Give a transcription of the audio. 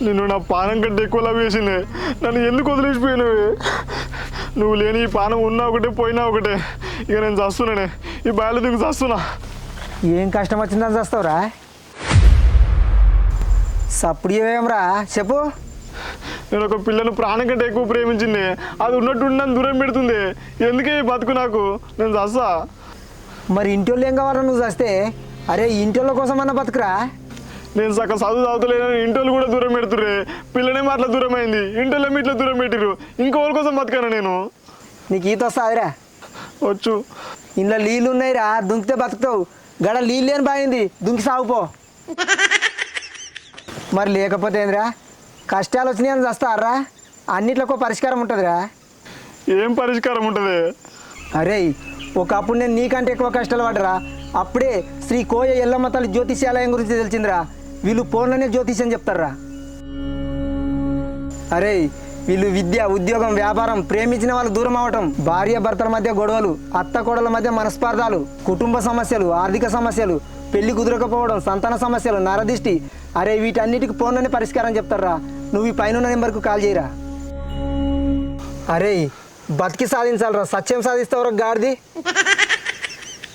నిన్ను నా పానం కంటే ఎక్కువ లవ్ చేసింది, నన్ను ఎందుకు వదిలేసిపోయినవి? నువ్వు లేని ఈ పానం ఉన్నా ఒకటే పోయినా ఒకటే. ఇక నేను చస్తున్నానే, ఈ బాయలు దిగు చస్తున్నా. ఏం కష్టం వచ్చిందని చేస్తావురా? సప్పుడు ఏమరా చెప్పు. నేను ఒక పిల్లను ప్రాణం కంటే ఎక్కువ ప్రేమించింది, అది ఉన్నట్టు నన్ను దూరం పెడుతుంది. ఎందుకే ఈ బతుకు నాకు? నేను చస్తా. మరి ఇంటోళ్ళు ఏం కావాలా నువ్వు చేస్తే? అరే ఇంటోళ్ళ కోసం అన్న బతుకురా. నేను సగం చదువు చదువుతలేనని ఇంటోళ్ళు కూడా దూరం పెడుతుర్రే. పిల్లనేమో అట్లా దూరం అయింది, ఇంటోళ్ళేమో ఇట్లా దూరం పెట్టిర్రు. ఇంకోళ్ళ కోసం బతకాను నేను. నీకు ఈత వస్తాదిరా? వచ్చు. ఇంట్లో నీళ్ళు ఉన్నాయిరా, దుంకితే బతుకుతావు. గడ నీళ్ళు లేని బాగింది, దుంకి సాగుపో. మరి లేకపోతే ఏందిరా? కష్టాలు వచ్చినాయని చేస్తారా? అన్నిట్లకు పరిష్కారం ఉంటుందిరా. ఏం పరిష్కారం ఉంటుంది? అరే ఒకప్పుడు నేను నీకంటే ఎక్కువ కష్టాలు పడరా. అప్పుడే శ్రీ కోయ ఎల్లమ్మ తల్లి జ్యోతిష్యాలయం గురించి తెలిసిందిరా. వీళ్ళు ఫోన్లోనే జ్యోతిష్యం చెప్తారా. అరే వీళ్ళు విద్య, ఉద్యోగం, వ్యాపారం, ప్రేమించిన వాళ్ళు దూరం అవటం, భార్య భర్తల మధ్య గొడవలు, అత్త కోడల మధ్య మనస్పార్థాలు, కుటుంబ సమస్యలు, ఆర్థిక సమస్యలు, పెళ్లి కుదరకపోవడం, సంతాన సమస్యలు, నరదిష్టి. అరే వీటన్నిటికి ఫోన్లోనే పరిష్కారం చెప్తారా. నువ్వు ఈ పైన నెంబర్కు కాల్ చేయరా. అరే బతికి సాధించాలరా, సత్యం సాధిస్తావురా గాడిది.